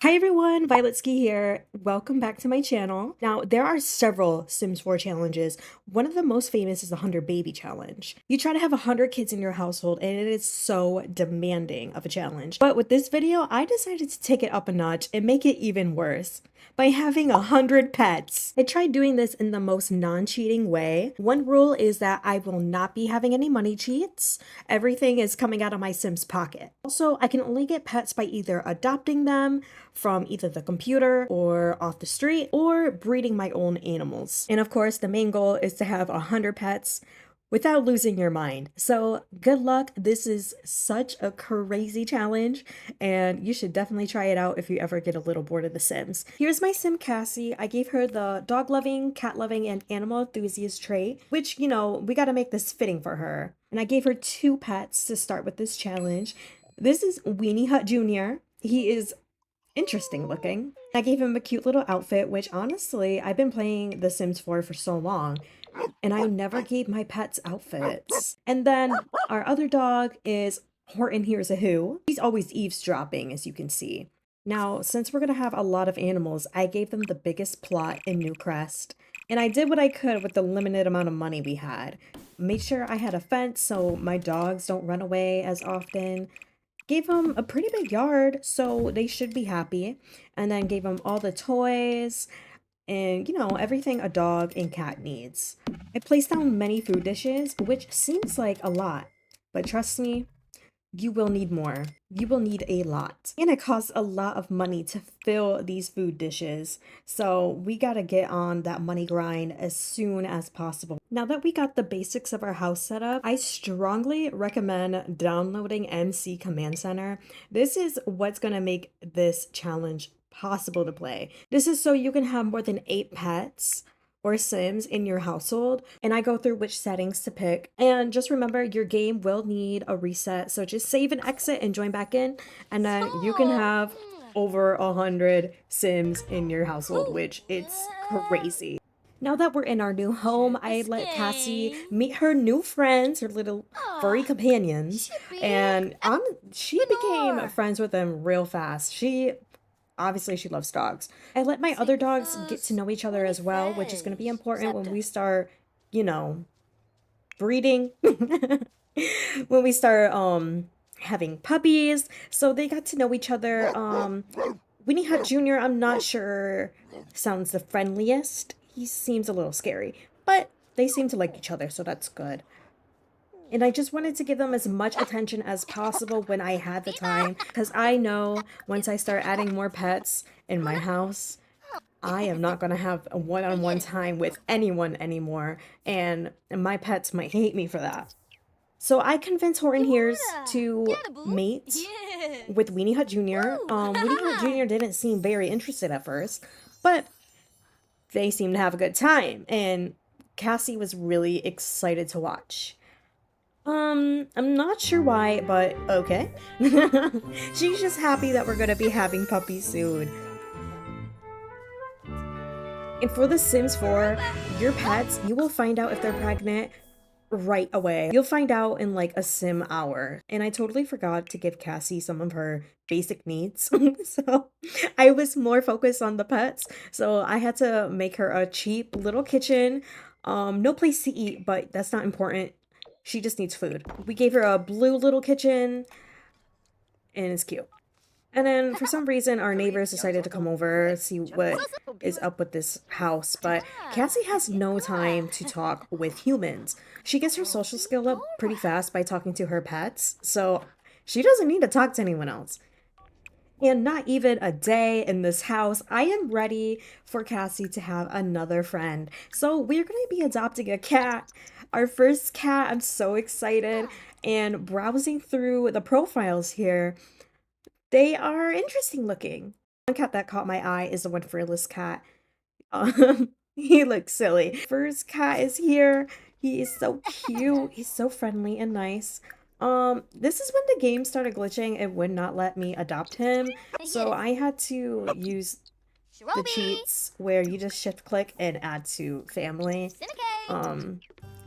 Hi everyone, Violetski here. Welcome back to my channel. Now, there are several Sims 4 challenges. One of the most famous is the 100 Baby Challenge. You try to have 100 kids in your household and it is so demanding of a challenge. But with this video, I decided to take it up a notch and make it even worse by having 100 pets. I tried doing this in the most non-cheating way. One rule is that I will not be having any money cheats. Everything is coming out of my Sim's pocket. Also, I can only get pets by either adopting them from either the computer or off the street or breeding my own animals. And of course, the main goal is to have 100 pets without losing your mind. So good luck. This is such a crazy challenge and you should definitely try it out if you ever get a little bored of The Sims. Here's my Sim Cassie. I gave her the dog loving, cat loving, and animal enthusiast trait, which, we gotta make this fitting for her. And I gave her 2 pets to start with this challenge. This is Weenie Hut Jr. He is interesting looking. I gave him a cute little outfit, which honestly, I've been playing The Sims 4 for so long, and I never gave my pets outfits. And then our other dog is Horton Here's a Who. He's always eavesdropping, as you can see. Now, since we're gonna have a lot of animals, I gave them the biggest plot in Newcrest. And I did what I could with the limited amount of money we had. Made sure I had a fence so my dogs don't run away as often. Gave them a pretty big yard, so they should be happy. And then gave them all the toys and, everything a dog and cat needs. I placed down many food dishes, which seems like a lot, but trust me, you will need more. You will need a lot. And it costs a lot of money to fill these food dishes. So we gotta get on that money grind as soon as possible. Now that we got the basics of our house set up, I strongly recommend downloading MC Command Center. This is what's gonna make this challenge possible to play. This is so you can have more than 8 pets or Sims in your household, and I go through which settings to pick. And just remember, your game will need a reset, so just save and exit and join back in, and then you can have over 100 Sims in your household, which it's crazy. Now that we're in our new home, I let Cassie meet her new friends, her little furry companions, and she became friends with them real fast. Obviously, she loves dogs. I let my other dogs get to know each other as well, which is going to be important when we start, breeding. When we start having puppies. So they got to know each other. Winnie Hut Jr., I'm not sure sounds the friendliest. He seems a little scary, but they seem to like each other, so that's good. And I just wanted to give them as much attention as possible when I had the time, because I know once I start adding more pets in my house, I am not going to have a one-on-one time with anyone anymore, and my pets might hate me for that. So I convinced Horton Hears to mate with Weenie Hut Jr. Weenie Hut Jr. didn't seem very interested at first, but they seemed to have a good time, and Cassie was really excited to watch. I'm not sure why, but okay. She's just happy that we're gonna be having puppies soon. And for The Sims 4, your pets, you will find out if they're pregnant right away. You'll find out in like a sim hour. And I totally forgot to give Cassie some of her basic needs. So I was more focused on the pets. So I had to make her a cheap little kitchen. No place to eat, but that's not important. She just needs food. We gave her a blue little kitchen, and it's cute. And then for some reason, our neighbors decided to come over, see what is up with this house. But Cassie has no time to talk with humans. She gets her social skill up pretty fast by talking to her pets, so she doesn't need to talk to anyone else. And not even a day in this house, I am ready for Cassie to have another friend. So we're going to be adopting a cat. Our first cat. I'm so excited. And browsing through the profiles here, they are interesting looking. One cat that caught my eye is the one fearless cat. He looks silly. First cat is here. He is so cute. He's so friendly and nice. This is when the game started glitching. It would not let me adopt him. So I had to use the cheats where you just shift click and add to family.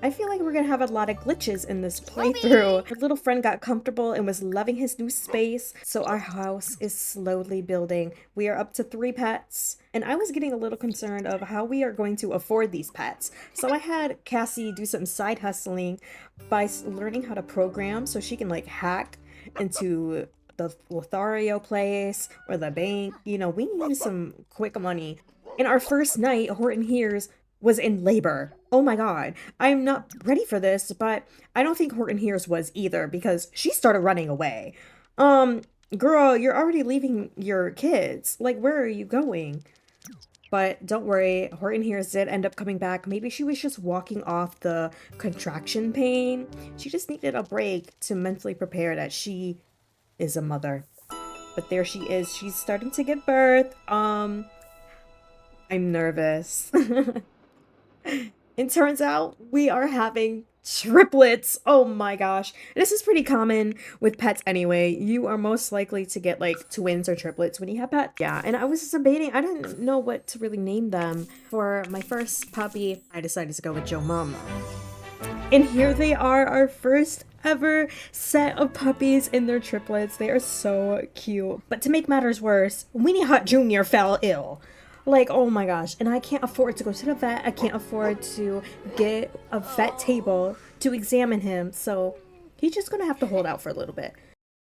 I feel like we're gonna have a lot of glitches in this playthrough. Our little friend got comfortable and was loving his new space, so our house is slowly building. We are up to 3 pets, and I was getting a little concerned of how we are going to afford these pets. So I had Cassie do some side hustling by learning how to program so she can like hack into the Lothario place or the bank. You know, we need some quick money. In our first night, Horton Hears was in labor. Oh my god. I'm not ready for this, but I don't think Horton Hears was either because she started running away. Um, Girl, you're already leaving your kids. Like, where are you going? But don't worry, Horton Hears did end up coming back. Maybe she was just walking off the contraction pain. She just needed a break to mentally prepare that she is a mother. But there she is. She's starting to give birth. I'm nervous. It turns out we are having triplets. Oh my gosh. This is pretty common with pets anyway. You are most likely to get like twins or triplets when you have pets. Yeah, and I was debating, I didn't know what to really name them. For my first puppy, I decided to go with Joe Mama. And here they are, our first ever set of puppies in their triplets. They are so cute. But to make matters worse, Weenie Hut Jr. fell ill. Like, oh my gosh. And I can't afford to go to the vet. I can't afford to get a vet table to examine him. So he's just gonna have to hold out for a little bit.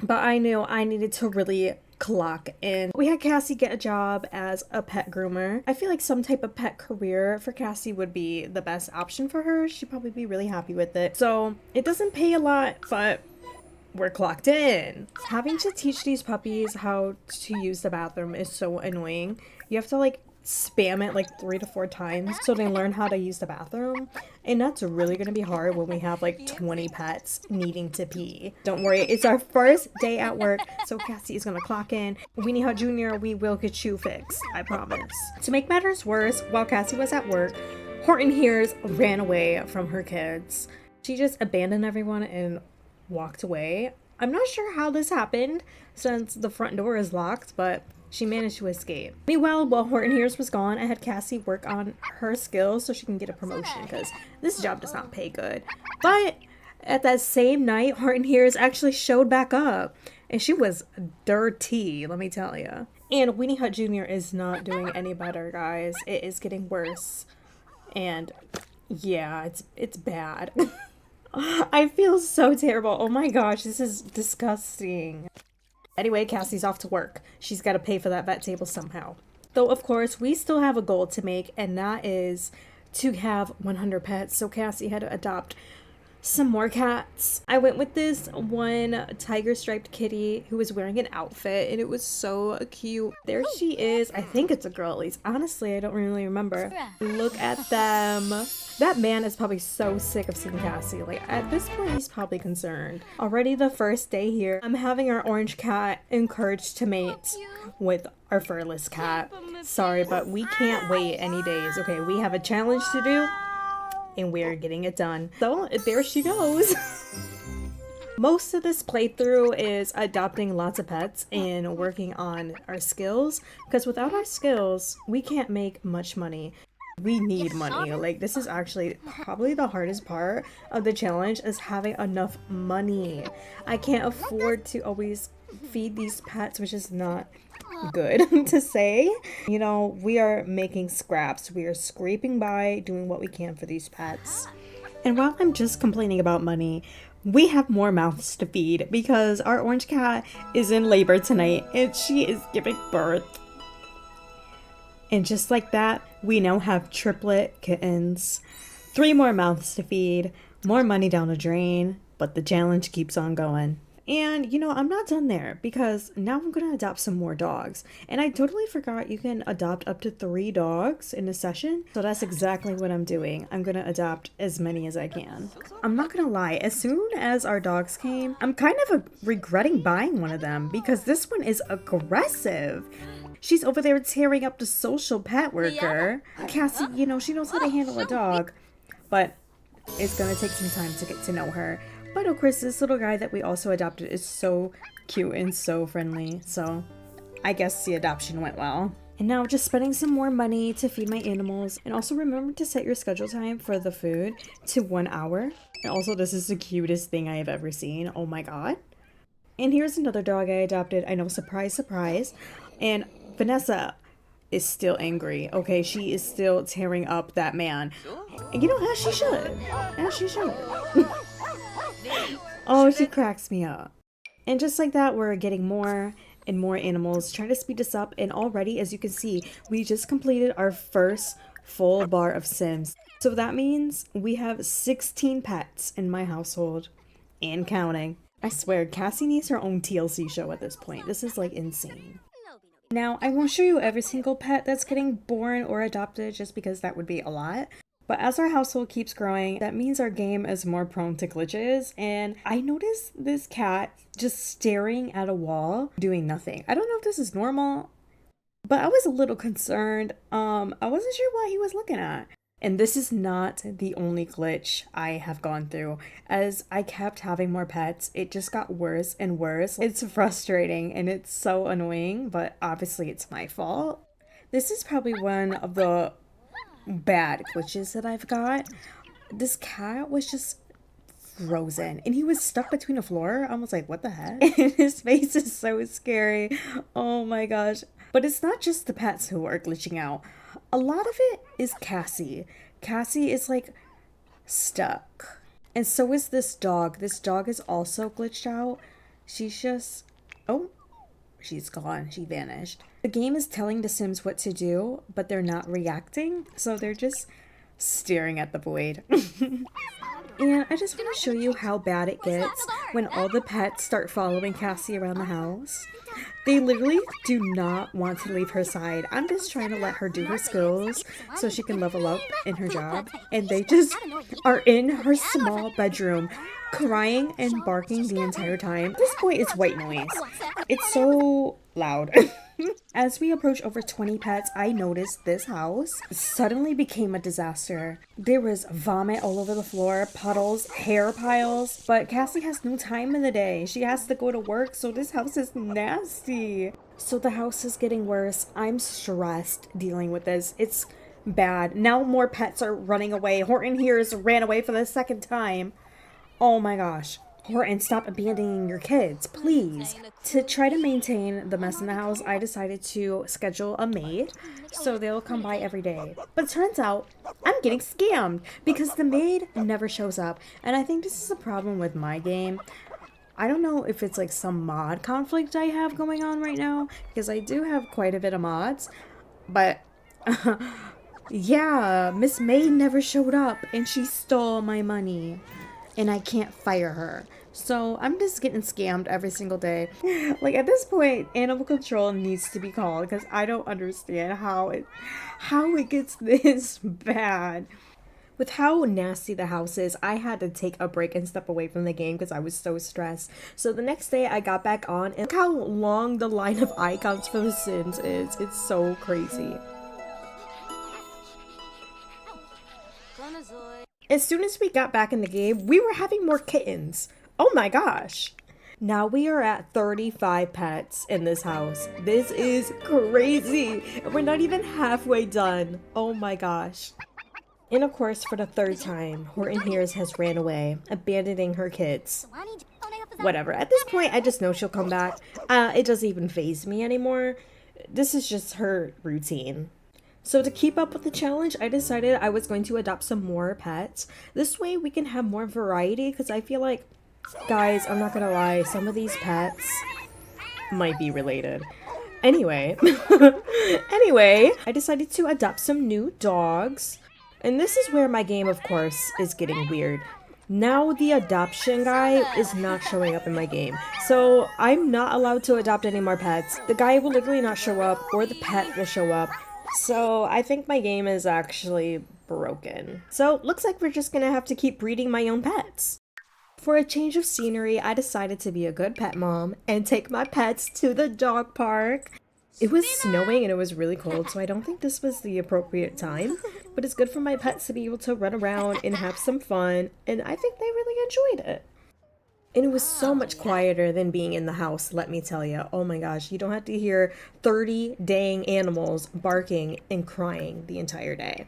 But I knew I needed to really clock in. We had Cassie get a job as a pet groomer. I feel like some type of pet career for Cassie would be the best option for her. She'd probably be really happy with it. So it doesn't pay a lot, but we're clocked in. Having to teach these puppies how to use the bathroom is so annoying. You have to like spam it like 3 to 4 times so they learn how to use the bathroom, and that's really gonna be hard when we have like 20 pets needing to pee. Don't worry, it's our first day at work, so Cassie is gonna clock in. Weenie Hut Jr., we will get you fixed, I promise. To make matters worse, while Cassie was at work, Horton Hears ran away from her kids. She just abandoned everyone and walked away. I'm not sure how this happened since the front door is locked, but she managed to escape. Meanwhile, while Horton Hears was gone, I had Cassie work on her skills so she can get a promotion because this job does not pay good. But at that same night, Horton Hears actually showed back up, and she was dirty, let me tell you. And Weenie Hut Jr. is not doing any better, guys. It is getting worse. And yeah, it's bad. I feel so terrible. Oh my gosh, this is disgusting. Anyway, Cassie's off to work. She's got to pay for that vet table somehow. Though, of course, we still have a goal to make, and that is to have 100 pets. So Cassie had to adopt some more cats. I went with this one tiger striped kitty who was wearing an outfit, and it was so cute. There she is. I think it's a girl at least. Honestly, I don't really remember. Look at them. That man is probably so sick of seeing Cassie. Like, at this point, he's probably concerned. Already the first day here, I'm having our orange cat encouraged to mate with our furless cat. Sorry, but we can't wait any days. Okay, we have a challenge to do, and we're getting it done. So, there she goes. Most of this playthrough is adopting lots of pets and working on our skills, because without our skills, we can't make much money. We need money. Like, this is actually probably the hardest part of the challenge, is having enough money. I can't afford to always feed these pets, which is not good to say. You know, we are making scraps. We are scraping by, doing what we can for these pets. And while I'm just complaining about money, we have more mouths to feed because our orange cat is in labor tonight and she is giving birth. And just like that, we now have triplet kittens. 3 more mouths to feed, more money down the drain, but the challenge keeps on going. And, you know, I'm not done there because now I'm going to adopt some more dogs. And I totally forgot you can adopt up to 3 dogs in a session. So that's exactly what I'm doing. I'm going to adopt as many as I can. I'm not going to lie, as soon as our dogs came, I'm kind of regretting buying one of them because this one is aggressive. She's over there tearing up the social pet worker. Cassie, you know, she knows how to handle a dog, but it's gonna take some time to get to know her. But of course, this little guy that we also adopted is so cute and so friendly, so I guess the adoption went well. And now just spending some more money to feed my animals. And also remember to set your schedule time for the food to 1 hour. And also this is the cutest thing I have ever seen. Oh my god. And here's another dog I adopted. I know, surprise, surprise. And Vanessa is still angry. Okay, she is still tearing up that man. And you know, as she should. As she should. Oh, she cracks me up. And just like that, we're getting more and more animals, trying to speed this up. And already, as you can see, we just completed our first full bar of Sims. So that means we have 16 pets in my household and counting. I swear, Cassie needs her own TLC show at this point. This is like insane. Now, I won't show you every single pet that's getting born or adopted just because that would be a lot. But as our household keeps growing, that means our game is more prone to glitches. And I noticed this cat just staring at a wall, doing nothing. I don't know if this is normal, but I was a little concerned. I wasn't sure what he was looking at. And this is not the only glitch I have gone through. As I kept having more pets, it just got worse and worse. It's frustrating and it's so annoying, but obviously it's my fault. This is probably one of the bad glitches that I've got. This cat was just frozen and he was stuck between the floor. I was like, what the heck? And his face is so scary. Oh my gosh. But it's not just the pets who are glitching out. A lot of it is Cassie. Cassie is like stuck. And so is this dog. This dog is also glitched out. She's just, oh, she's gone. She vanished. The game is telling the Sims what to do, but they're not reacting. So they're just staring at the void. And I just want to show you how bad it gets when all the pets start following Cassie around the house. They literally do not want to leave her side. I'm just trying to let her do her skills so she can level up in her job. And they just are in her small bedroom crying and barking the entire time. At this point, it's white noise. It's so loud. As we approach over 20 pets, I noticed this house suddenly became a disaster. There was vomit all over the floor, puddles, hair piles, but Cassie has no time in the day. She has to go to work, so this house is nasty. So the house is getting worse. I'm stressed dealing with this. It's bad. Now more pets are running away. Horton here has ran away for the second time. Oh my gosh. Horton, stop abandoning your kids, please. To try to maintain the mess in the house, I decided to schedule a maid so they'll come by every day. But it turns out I'm getting scammed because the maid never shows up. And I think this is a problem with my game. I don't know if it's like some mod conflict I have going on right now because I do have quite a bit of mods. But yeah, Miss Maid never showed up and she stole my money. And I can't fire her. So I'm just getting scammed every single day. Like at this point, animal control needs to be called because I don't understand how it gets this bad. With how nasty the house is, I had to take a break and step away from the game because I was so stressed. So the next day I got back on and look how long the line of icons for The Sims is. It's so crazy. As soon as we got back in the game, we were having more kittens. Oh my gosh. Now we are at 35 pets in this house. This is crazy. And we're not even halfway done. Oh my gosh. And of course, for the third time, Horton Hears has ran away, abandoning her kids. Whatever. At this point, I just know she'll come back. It doesn't even faze me anymore. This is just her routine. So to keep up with the challenge, I decided I was going to adopt some more pets. This way we can have more variety because I feel like, guys, I'm not gonna lie, some of these pets might be related. Anyway, I decided to adopt some new dogs. And this is where my game, of course, is getting weird. Now the adoption guy is not showing up in my game. So I'm not allowed to adopt any more pets. The guy will literally not show up or the pet will show up. So I think my game is actually broken. So looks like we're just gonna have to keep breeding my own pets. For a change of scenery, I decided to be a good pet mom and take my pets to the dog park. It was snowing and it was really cold, so I don't think this was the appropriate time. But it's good for my pets to be able to run around and have some fun, and I think they really enjoyed it. And it was so much quieter than being in the house, let me tell you. Oh my gosh, you don't have to hear 30 dang animals barking and crying the entire day.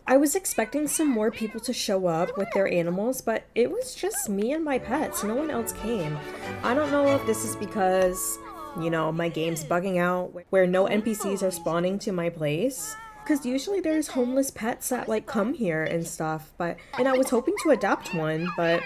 I was expecting some more people to show up with their animals, but it was just me and my pets. No one else came. I don't know if this is because, my game's bugging out where no NPCs are spawning to my place. Because usually there's homeless pets that like come here and stuff, and I was hoping to adopt one, but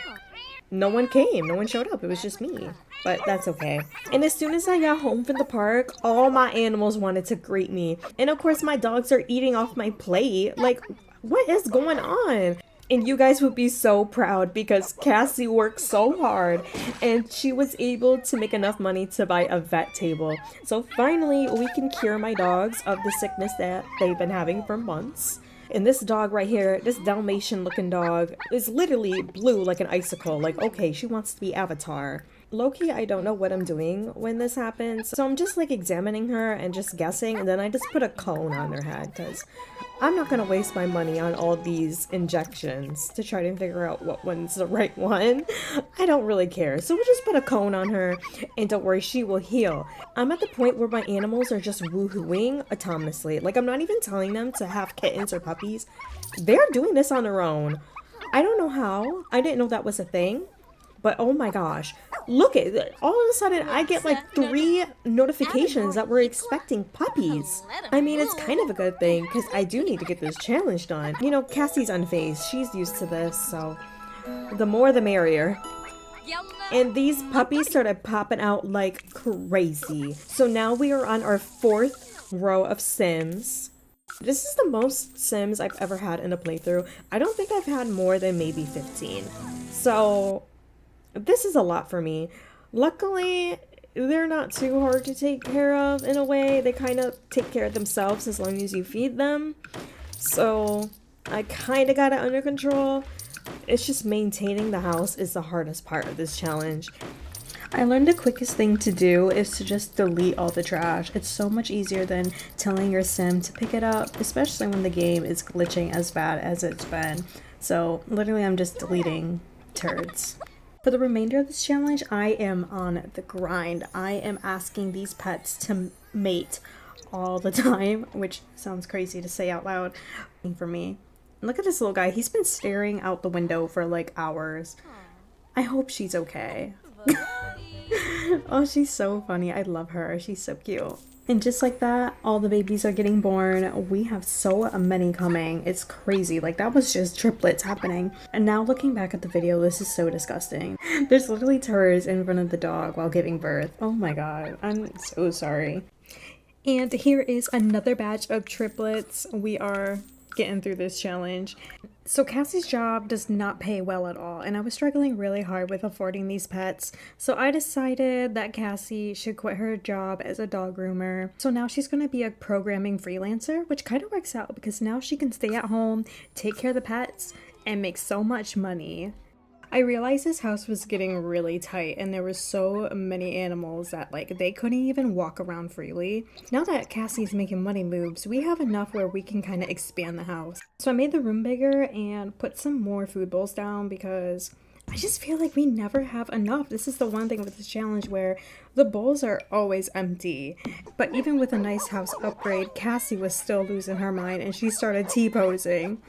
no one came. No one showed up. It was just me. But that's okay. And as soon as I got home from the park, all my animals wanted to greet me. And of course, my dogs are eating off my plate. Like, what is going on? And you guys would be so proud because Cassie worked so hard and she was able to make enough money to buy a vet table. So finally, we can cure my dogs of the sickness that they've been having for months. And this dog right here, this Dalmatian looking dog, is literally blue like an icicle. Like, okay, she wants to be Avatar. Low-key, I don't know what I'm doing when this happens. So I'm just like examining her and just guessing. And then I just put a cone on her head because I'm not going to waste my money on all these injections to try to figure out what one's the right one. I don't really care. So we'll just put a cone on her and don't worry, she will heal. I'm at the point where my animals are just woohooing autonomously. Like, I'm not even telling them to have kittens or puppies. They're doing this on their own. I don't know how. I didn't know that was a thing. But oh my gosh, look at it. All of a sudden I get like 3 notifications that we're expecting puppies. I mean, it's kind of a good thing because I do need to get this challenge done. Cassie's unfazed. She's used to this, so the more the merrier. And these puppies started popping out like crazy. So now we are on our 4th row of Sims. This is the most Sims I've ever had in a playthrough. I don't think I've had more than maybe 15. So this is a lot for me. Luckily, they're not too hard to take care of in a way. They kind of take care of themselves as long as you feed them. So I kind of got it under control. It's just maintaining the house is the hardest part of this challenge. I learned the quickest thing to do is to just delete all the trash. It's so much easier than telling your sim to pick it up, especially when the game is glitching as bad as it's been. So literally I'm just deleting turds. For the remainder of this challenge, I am on the grind. I am asking these pets to mate all the time, which sounds crazy to say out loud for me. Look at this little guy. He's been staring out the window for like hours. I hope she's okay. Oh, she's so funny. I love her. She's so cute. And just like that, all the babies are getting born. We have so many coming. It's crazy. Like, that was just triplets happening. And now looking back at the video, this is so disgusting. There's literally turds in front of the dog while giving birth. Oh my god. I'm so sorry. And here is another batch of triplets. We are getting through this challenge. So Cassie's job does not pay well at all, and I was struggling really hard with affording these pets. So I decided that Cassie should quit her job as a dog groomer. So now she's going to be a programming freelancer, which kind of works out because now she can stay at home, take care of the pets, and make so much money. I realized this house was getting really tight and there were so many animals that like they couldn't even walk around freely. Now that Cassie's making money moves, we have enough where we can kind of expand the house. So I made the room bigger and put some more food bowls down because I just feel like we never have enough. This is the one thing with this challenge where the bowls are always empty. But even with a nice house upgrade, Cassie was still losing her mind and she started T-posing.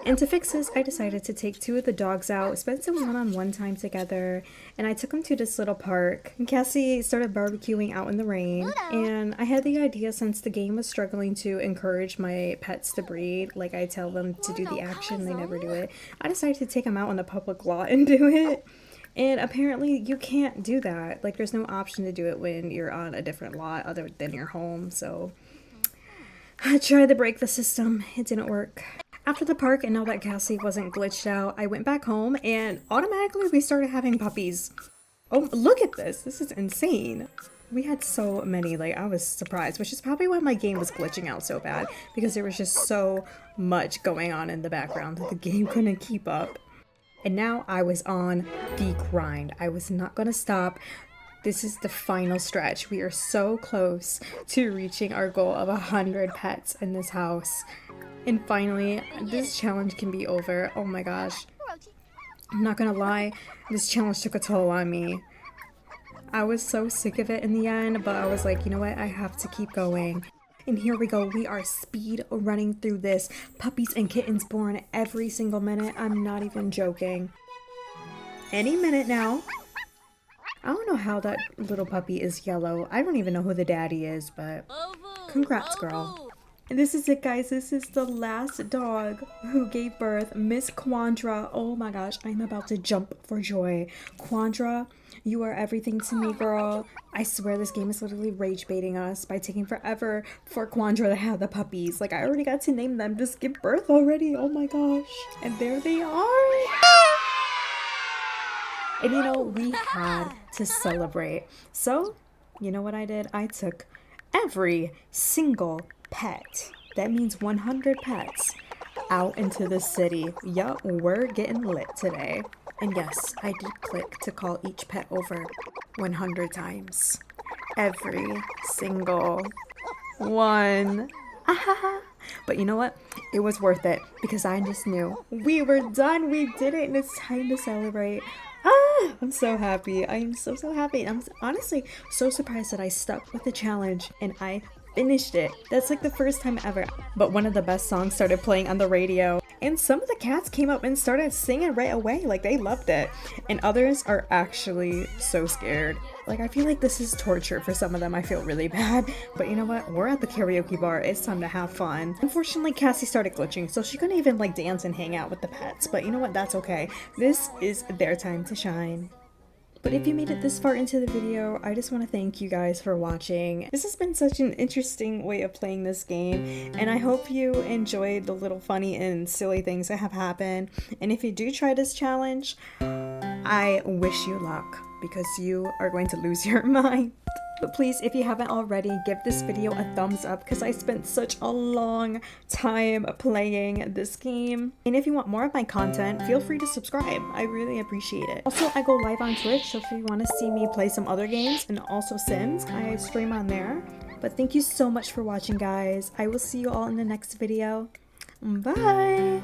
And to fix this, I decided to take 2 of the dogs out, spend some one-on-one time together, and I took them to this little park. And Cassie started barbecuing out in the rain, and I had the idea since the game was struggling to encourage my pets to breed, like I tell them to do the action, they never do it, I decided to take them out on the public lot and do it. And apparently you can't do that. Like, there's no option to do it when you're on a different lot other than your home, so I tried to break the system. It didn't work. After the park, and now that Cassie wasn't glitched out, I went back home and automatically we started having puppies. Oh, look at this. This is insane. We had so many, like, I was surprised, which is probably why my game was glitching out so bad, because there was just so much going on in the background that the game couldn't keep up. And now I was on the grind. I was not going to stop. This is the final stretch. We are so close to reaching our goal of 100 pets in this house. And finally, this challenge can be over. Oh my gosh. I'm not gonna lie, this challenge took a toll on me. I was so sick of it in the end, but I was like, you know what? I have to keep going. And here we go. We are speed running through this. Puppies and kittens born every single minute. I'm not even joking. Any minute now. I don't know how that little puppy is yellow. I don't even know who the daddy is, but congrats, girl. And this is it, guys. This is the last dog who gave birth, Miss Quandra. Oh my gosh, I'm about to jump for joy. Quandra, you are everything to me, girl. I swear this game is literally rage baiting us by taking forever for Quandra to have the puppies. Like, I already got to name them. Just give birth already. Oh my gosh. And there they are. And you know, we had to celebrate. So, you know what I did? I took every single pet, that means 100 pets, out into the city. Yup, we're getting lit today. And yes, I did click to call each pet over 100 times. Every single one. But you know what? It was worth it because I just knew we were done. We did it and it's time to celebrate. I'm so happy. I am so happy. I'm honestly so surprised that I stuck with the challenge and I finished it. That's like the first time ever. But one of the best songs started playing on the radio and some of the cats came up and started singing right away. Like, they loved it. And others are actually so scared. Like, I feel like this is torture for some of them. I feel really bad. But you know what? We're at the karaoke bar. It's time to have fun. Unfortunately, Cassie started glitching, so she couldn't even like dance and hang out with the pets. But you know what? That's okay. This is their time to shine. But if you made it this far into the video, I just want to thank you guys for watching. This has been such an interesting way of playing this game, and I hope you enjoyed the little funny and silly things that have happened. And if you do try this challenge, I wish you luck because you are going to lose your mind. But please, if you haven't already, give this video a thumbs up because I spent such a long time playing this game. And if you want more of my content, feel free to subscribe. I really appreciate it. Also, I go live on Twitch, so if you want to see me play some other games and also Sims, I stream on there. But thank you so much for watching, guys. I will see you all in the next video. Bye!